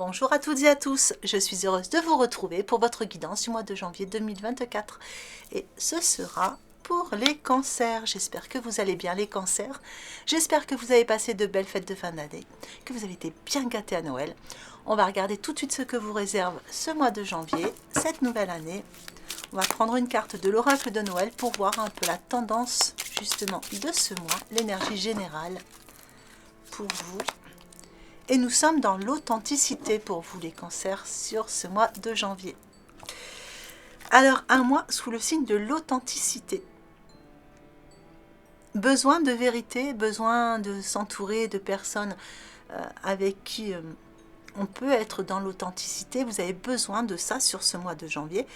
Bonjour à toutes et à tous, je suis heureuse de vous retrouver pour votre guidance du mois de janvier 2024. Et ce sera pour les cancers. J'espère que vous allez bien les cancers. J'espère que vous avez passé de belles fêtes de fin d'année, que vous avez été bien gâtés à Noël. On va regarder tout de suite ce que vous réserve ce mois de janvier, cette nouvelle année. On va prendre une carte de l'oracle de Noël pour voir un peu la tendance justement de ce mois, l'énergie générale pour vous. Et nous sommes dans l'authenticité pour vous les cancers sur ce mois de janvier. Alors un mois sous le signe de l'authenticité. Besoin de vérité, besoin de s'entourer de personnes avec qui on peut être dans l'authenticité. Vous avez besoin de ça sur ce mois de janvier.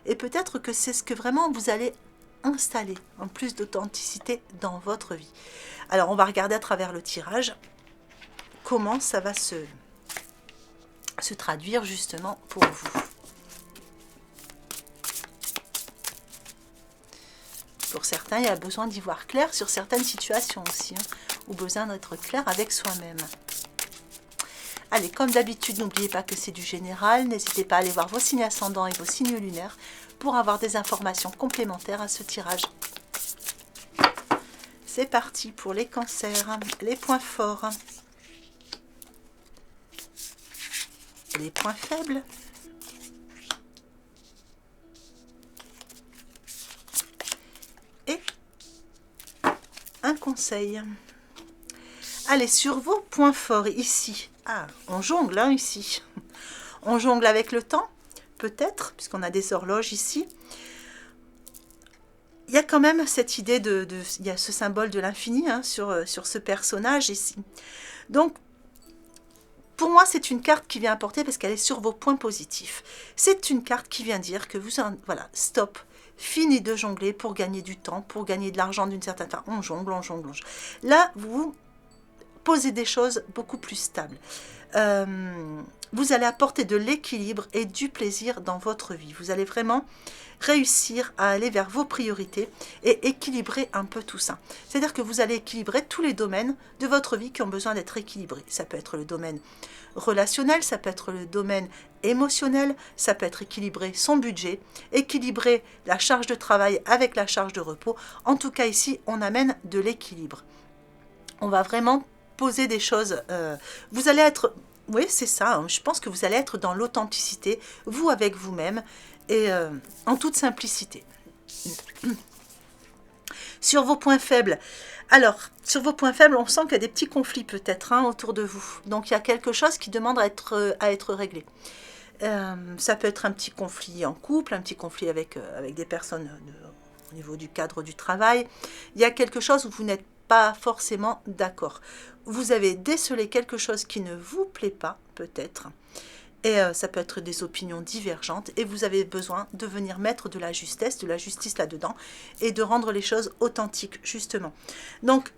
Et peut-être que c'est ce que vraiment vous allez installer en plus d'authenticité dans votre vie. Alors on va regarder à travers le tirage comment ça va se traduire justement pour vous. Pour certains, il y a besoin d'y voir clair sur certaines situations aussi, ou besoin d'être clair avec soi-même. Allez, comme d'habitude, n'oubliez pas que c'est du général. N'hésitez pas à aller voir vos signes ascendants et vos signes lunaires pour avoir des informations complémentaires à ce tirage. C'est parti pour les cancers, les points forts. Les points faibles. Et un conseil. Allez, sur vos points forts ici. Ah, on jongle ici. On jongle avec le temps, peut-être, puisqu'on a des horloges ici. Il y a quand même cette idée il y a ce symbole de l'infini sur ce personnage ici. Donc, pour moi, c'est une carte qui vient apporter parce qu'elle est sur vos points positifs. C'est une carte qui vient dire que voilà, stop, fini de jongler pour gagner du temps, pour gagner de l'argent d'une certaine façon. On jongle, on jongle, on jongle. Là, vous posez des choses beaucoup plus stables. Vous allez apporter de l'équilibre et du plaisir dans votre vie. Vous allez vraiment réussir à aller vers vos priorités et équilibrer un peu tout ça. C'est-à-dire que vous allez équilibrer tous les domaines de votre vie qui ont besoin d'être équilibrés. Ça peut être le domaine relationnel, ça peut être le domaine émotionnel, ça peut être équilibrer son budget, équilibrer la charge de travail avec la charge de repos. En tout cas ici, on amène de l'équilibre. On va vraiment poser des choses. Vous allez être... Oui, c'est ça. Je pense que vous allez être dans l'authenticité, vous avec vous-même, et en toute simplicité. Sur vos points faibles. Alors, sur vos points faibles, on sent qu'il y a des petits conflits peut-être autour de vous. Donc, il y a quelque chose qui demande à être réglé. Ça peut être un petit conflit en couple, un petit conflit avec des personnes au niveau du cadre du travail. Il y a quelque chose où vous n'êtes pas forcément d'accord. Vous avez décelé quelque chose qui ne vous plaît pas, peut-être. Et ça peut être des opinions divergentes. Et vous avez besoin de venir mettre de la justesse, de la justice là-dedans. Et de rendre les choses authentiques, justement. Donc,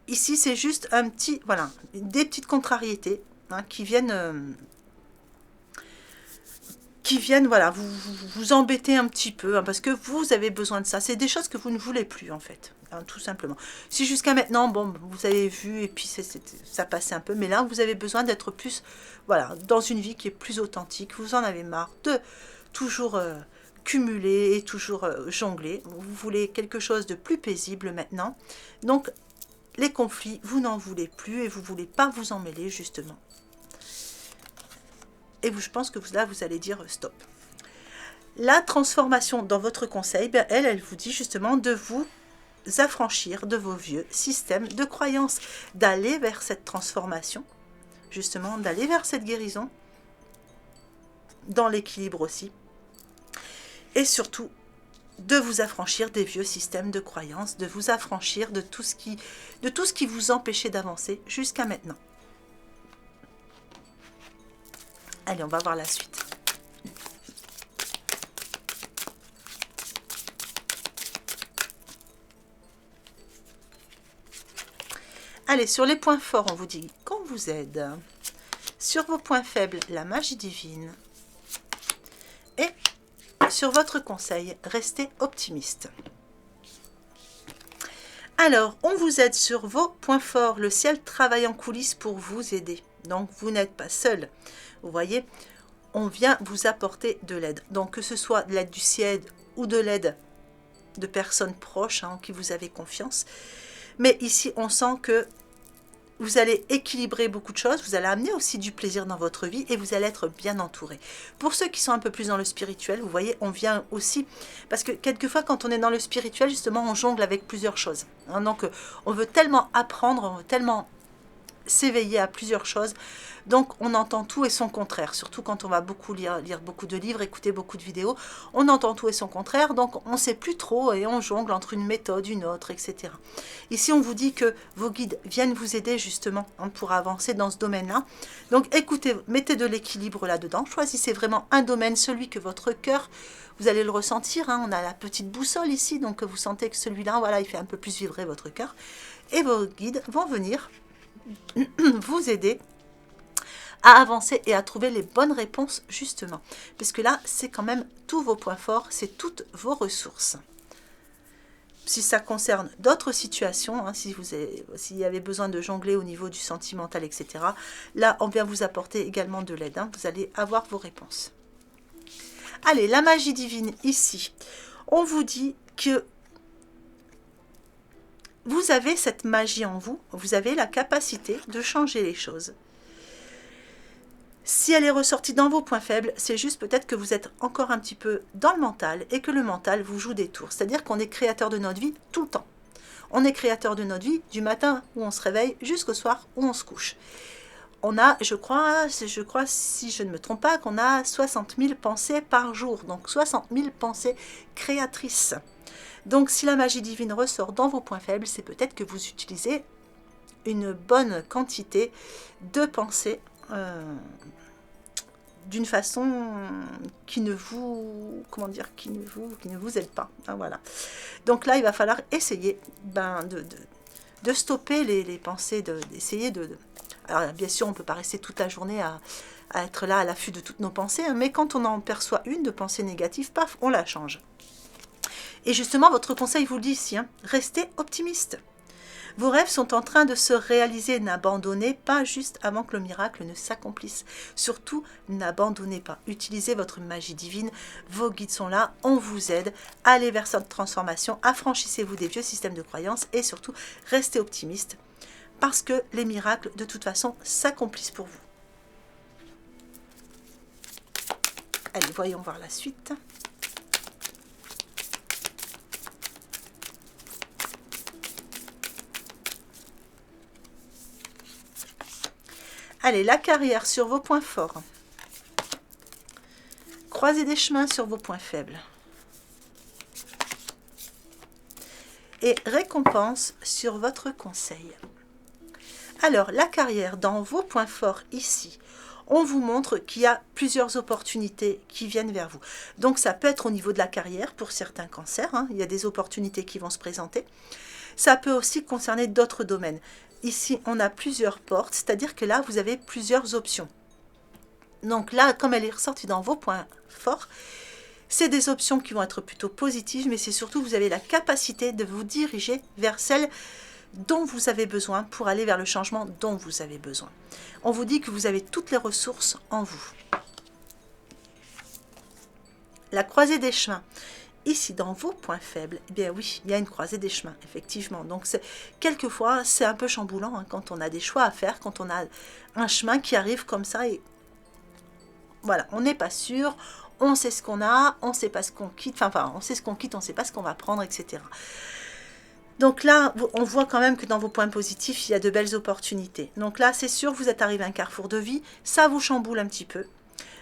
ici, c'est juste un petit... Voilà, des petites contrariétés qui viennent... voilà, vous embêter un petit peu, parce que vous avez besoin de ça. C'est des choses que vous ne voulez plus, en fait, tout simplement. Si jusqu'à maintenant, bon, vous avez vu, et puis ça passait un peu, mais là, vous avez besoin d'être plus, voilà, dans une vie qui est plus authentique. Vous en avez marre de toujours cumuler et toujours jongler. Vous voulez quelque chose de plus paisible maintenant. Donc, les conflits, vous n'en voulez plus, et vous ne voulez pas vous en mêler, justement. Et je pense que là, vous allez dire stop. La transformation dans votre conseil, elle vous dit justement de vous affranchir de vos vieux systèmes de croyances, d'aller vers cette transformation, justement, d'aller vers cette guérison, dans l'équilibre aussi, et surtout de vous affranchir des vieux systèmes de croyances, de vous affranchir de tout ce qui vous empêchait d'avancer jusqu'à maintenant. Allez, on va voir la suite. Allez, sur les points forts, on vous dit qu'on vous aide. Sur vos points faibles, la magie divine. Et sur votre conseil, restez optimiste. Alors, on vous aide sur vos points forts. Le ciel travaille en coulisses pour vous aider. Donc, vous n'êtes pas seul. Vous voyez, on vient vous apporter de l'aide. Donc, que ce soit de l'aide du ciel ou de l'aide de personnes proches en qui vous avez confiance. Mais ici, on sent que vous allez équilibrer beaucoup de choses, vous allez amener aussi du plaisir dans votre vie et vous allez être bien entouré. Pour ceux qui sont un peu plus dans le spirituel, vous voyez, on vient aussi, parce que quelquefois quand on est dans le spirituel, justement, on jongle avec plusieurs choses. Donc on veut tellement apprendre, on veut tellement s'éveiller à plusieurs choses. Donc on entend tout et son contraire, surtout quand on va beaucoup lire beaucoup de livres, écouter beaucoup de vidéos, on entend tout et son contraire, donc on ne sait plus trop et on jongle entre une méthode, une autre, etc. Ici on vous dit que vos guides viennent vous aider justement pour avancer dans ce domaine-là. Donc écoutez, mettez de l'équilibre là-dedans, choisissez vraiment un domaine, celui que votre cœur, vous allez le ressentir, on a la petite boussole ici, donc vous sentez que celui-là, voilà, il fait un peu plus vibrer votre cœur, et vos guides vont venir vous aider à avancer et à trouver les bonnes réponses justement. Parce que là, c'est quand même tous vos points forts, c'est toutes vos ressources. Si ça concerne d'autres situations, s'il y avait besoin de jongler au niveau du sentimental, etc., là, on vient vous apporter également de l'aide. Vous allez avoir vos réponses. Allez, la magie divine ici. On vous dit que vous avez cette magie en vous, vous avez la capacité de changer les choses. Si elle est ressortie dans vos points faibles, c'est juste peut-être que vous êtes encore un petit peu dans le mental et que le mental vous joue des tours. C'est-à-dire qu'on est créateur de notre vie tout le temps. On est créateur de notre vie du matin où on se réveille jusqu'au soir où on se couche. On a, je crois, si je ne me trompe pas, qu'on a 60 000 pensées par jour. Donc 60 000 pensées créatrices. Donc si la magie divine ressort dans vos points faibles, c'est peut-être que vous utilisez une bonne quantité de pensées d'une façon qui ne vous, comment dire, qui ne vous aide pas. Voilà. Donc là, il va falloir essayer de stopper les pensées, d'essayer Alors bien sûr, on ne peut pas rester toute la journée à être là à l'affût de toutes nos pensées, mais quand on en perçoit une de pensée négative, paf, on la change. Et justement, votre conseil vous le dit ici, restez optimiste. Vos rêves sont en train de se réaliser, n'abandonnez pas juste avant que le miracle ne s'accomplisse. Surtout, n'abandonnez pas, utilisez votre magie divine, vos guides sont là, on vous aide, allez vers cette transformation, affranchissez-vous des vieux systèmes de croyances et surtout, restez optimiste parce que les miracles, de toute façon, s'accomplissent pour vous. Allez, voyons voir la suite. Allez, la carrière sur vos points forts. Croisez des chemins sur vos points faibles. Et récompense sur votre conseil. Alors, la carrière dans vos points forts ici, on vous montre qu'il y a plusieurs opportunités qui viennent vers vous. Donc, ça peut être au niveau de la carrière pour certains cancers. Il y a des opportunités qui vont se présenter. Ça peut aussi concerner d'autres domaines. Ici, on a plusieurs portes, c'est-à-dire que là, vous avez plusieurs options. Donc là, comme elle est ressortie dans vos points forts, c'est des options qui vont être plutôt positives, mais c'est surtout vous avez la capacité de vous diriger vers celles dont vous avez besoin pour aller vers le changement dont vous avez besoin. On vous dit que vous avez toutes les ressources en vous. La croisée des chemins. Ici, dans vos points faibles, eh bien oui, il y a une croisée des chemins, effectivement. Donc, quelquefois, c'est un peu chamboulant quand on a des choix à faire, quand on a un chemin qui arrive comme ça. Et voilà, on n'est pas sûr, on sait ce qu'on a, on ne sait pas ce qu'on quitte, enfin, on sait ce qu'on quitte, on ne sait pas ce qu'on va prendre, etc. Donc là, on voit quand même que dans vos points positifs, il y a de belles opportunités. Donc là, c'est sûr, vous êtes arrivé à un carrefour de vie, ça vous chamboule un petit peu.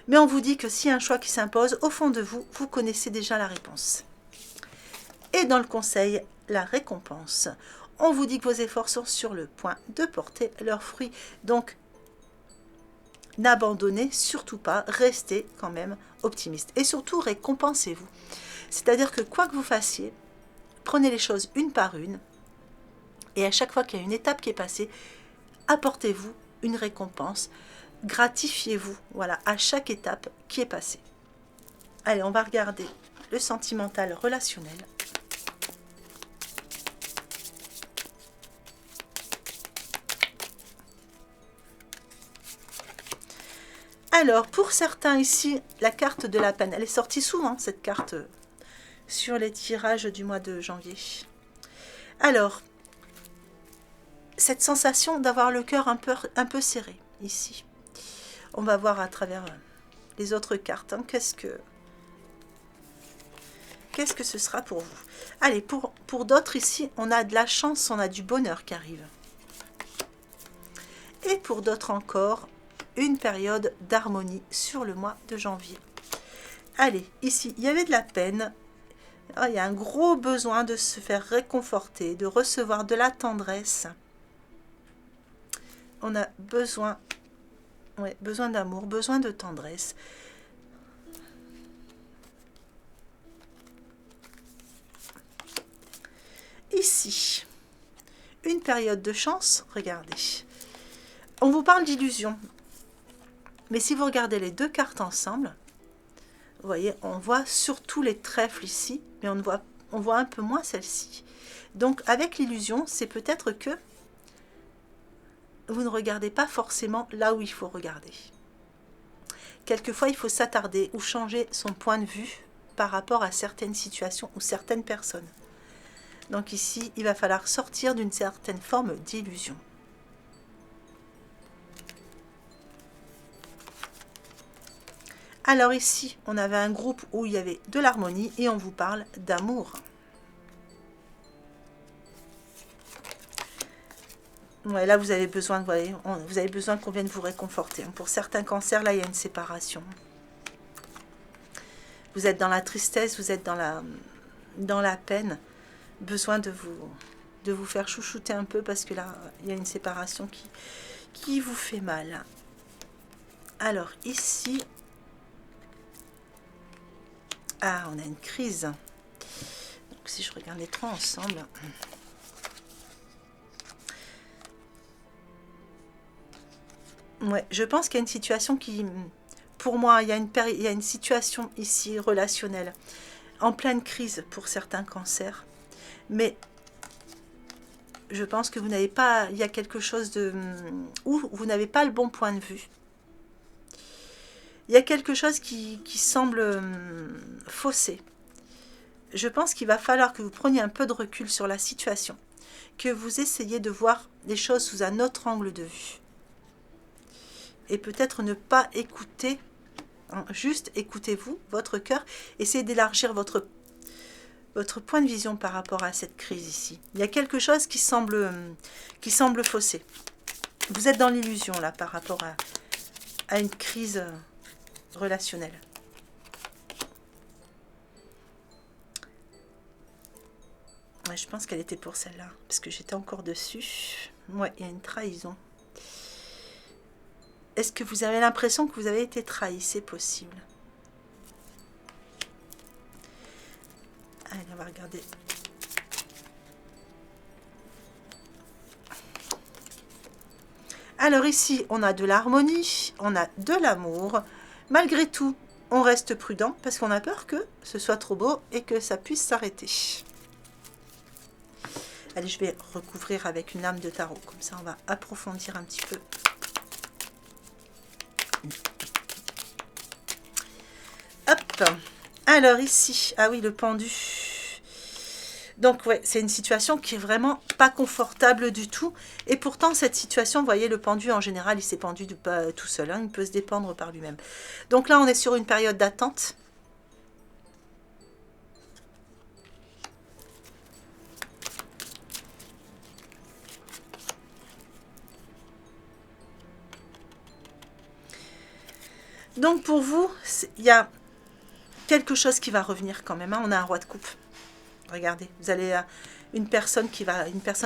Mais on vous dit que s'il y a un choix qui s'impose, au fond de vous, vous connaissez déjà la réponse. Et dans le conseil, la récompense. On vous dit que vos efforts sont sur le point de porter leurs fruits. Donc, n'abandonnez surtout pas, restez quand même optimiste. Et surtout, récompensez-vous. C'est-à-dire que quoi que vous fassiez, prenez les choses une par une. Et à chaque fois qu'il y a une étape qui est passée, apportez-vous une récompense. Gratifiez-vous, voilà, à chaque étape qui est passée. Allez, on va regarder le sentimental relationnel. Alors, pour certains ici, la carte de la peine, elle est sortie souvent, cette carte, sur les tirages du mois de janvier. Alors, cette sensation d'avoir le cœur un peu serré, ici. On va voir à travers les autres cartes, hein, qu'est-ce que ce sera pour vous. Allez, pour d'autres ici, on a de la chance, on a du bonheur qui arrive. Et pour d'autres encore, une période d'harmonie sur le mois de janvier. Allez, ici, il y avait de la peine. Oh, il y a un gros besoin de se faire réconforter, de recevoir de la tendresse. On a besoin, ouais, besoin d'amour, besoin de tendresse. Ici, une période de chance, regardez. On vous parle d'illusion. Mais si vous regardez les deux cartes ensemble, vous voyez, on voit surtout les trèfles ici, mais on voit un peu moins celle-ci. Donc avec l'illusion, c'est peut-être que vous ne regardez pas forcément là où il faut regarder. Quelquefois, il faut s'attarder ou changer son point de vue par rapport à certaines situations ou certaines personnes. Donc ici, il va falloir sortir d'une certaine forme d'illusion. Alors ici, on avait un groupe où il y avait de l'harmonie et on vous parle d'amour. Ouais, là, vous avez besoin, vous voyez, vous avez besoin qu'on vienne vous réconforter. Pour certains cancers, là, il y a une séparation. Vous êtes dans la tristesse, vous êtes dans la peine. Besoin de vous faire chouchouter un peu parce que là, il y a une séparation qui vous fait mal. Alors, ici... Ah, on a une crise. Donc, si je regarde les trois ensemble... Ouais, je pense qu'il y a une situation qui... Pour moi, il y a une situation ici relationnelle en pleine crise pour certains cancers. Mais je pense que vous n'avez pas... Il y a quelque chose de... où vous n'avez pas le bon point de vue. Il y a quelque chose qui semble faussé. Je pense qu'il va falloir que vous preniez un peu de recul sur la situation, que vous essayiez de voir les choses sous un autre angle de vue. Et peut-être ne pas écouter, hein, juste écoutez-vous, votre cœur, essayez d'élargir votre point de vision par rapport à cette crise ici. Il y a quelque chose qui semble faussé. Vous êtes dans l'illusion là par rapport à une crise relationnelle. Ouais, je pense qu'elle était pour celle-là, parce que j'étais encore dessus. Ouais, il y a une trahison. Est-ce que vous avez l'impression que vous avez été trahi? C'est possible. Allez, on va regarder. Alors ici, on a de l'harmonie, on a de l'amour. Malgré tout, on reste prudent parce qu'on a peur que ce soit trop beau et que ça puisse s'arrêter. Allez, je vais recouvrir avec une lame de tarot. Comme ça, on va approfondir un petit peu. Hop. Alors ici, ah oui, le pendu. Donc ouais, c'est une situation qui est vraiment pas confortable du tout. Et pourtant, cette situation, vous voyez, le pendu, en général, il s'est pendu pas tout seul. Hein, il peut se dépendre par lui-même. Donc là, on est sur une période d'attente. Donc pour vous, il y a quelque chose qui va revenir quand même. Hein. On a un roi de coupe. Regardez, vous allez une personne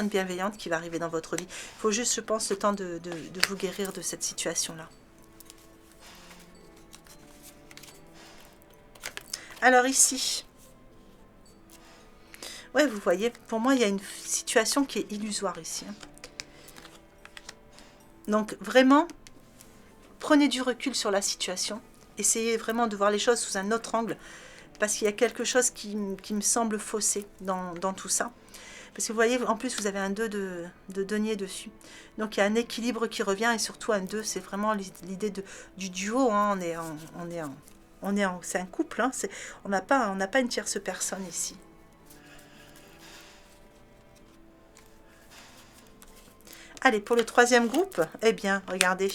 bienveillante qui va arriver dans votre vie. Il faut juste, je pense, le temps de vous guérir de cette situation-là. Alors ici, ouais, vous voyez, pour moi, il y a une situation qui est illusoire ici. Hein. Donc vraiment, prenez du recul sur la situation. Essayez vraiment de voir les choses sous un autre angle. Parce qu'il y a quelque chose qui me semble faussé dans tout ça. Parce que vous voyez, en plus, vous avez un 2 de denier dessus. Donc, il y a un équilibre qui revient et surtout un 2, c'est vraiment l'idée du duo. Hein. C'est un couple. Hein. On n'a pas une tierce personne ici. Allez, pour le troisième groupe, eh bien, regardez.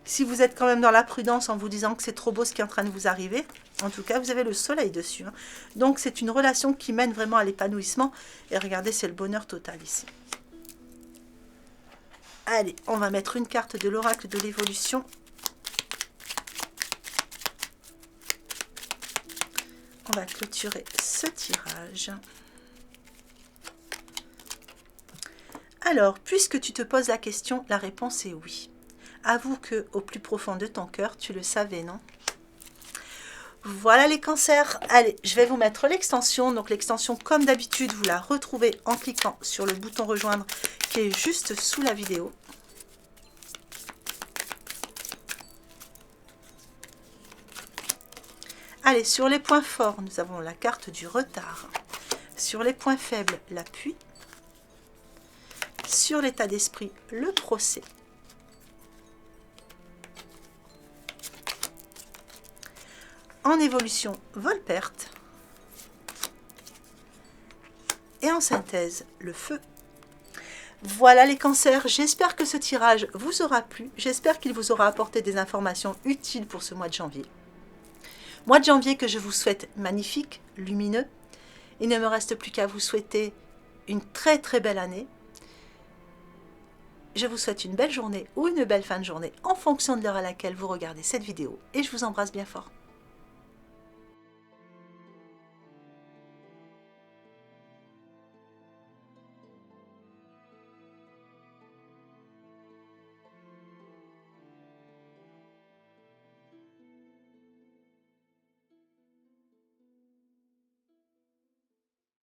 Si vous êtes quand même dans la prudence en vous disant que c'est trop beau ce qui est en train de vous arriver, en tout cas, vous avez le soleil dessus. Hein. Donc, c'est une relation qui mène vraiment à l'épanouissement. Et regardez, c'est le bonheur total ici. Allez, on va mettre une carte de l'oracle de l'évolution. On va clôturer ce tirage. Alors, puisque tu te poses la question, la réponse est oui. Avoue que au plus profond de ton cœur, tu le savais, non? Voilà les cancers. Allez, je vais vous mettre l'extension. Donc l'extension, comme d'habitude, vous la retrouvez en cliquant sur le bouton rejoindre qui est juste sous la vidéo. Allez, sur les points forts, nous avons la carte du retard. Sur les points faibles, l'appui. Sur l'état d'esprit, le procès. En évolution, vol-perte. Et en synthèse, le feu. Voilà les cancers, j'espère que ce tirage vous aura plu. J'espère qu'il vous aura apporté des informations utiles pour ce mois de janvier. Mois de janvier que je vous souhaite magnifique, lumineux. Il ne me reste plus qu'à vous souhaiter une très très belle année. Je vous souhaite une belle journée ou une belle fin de journée en fonction de l'heure à laquelle vous regardez cette vidéo. Et je vous embrasse bien fort.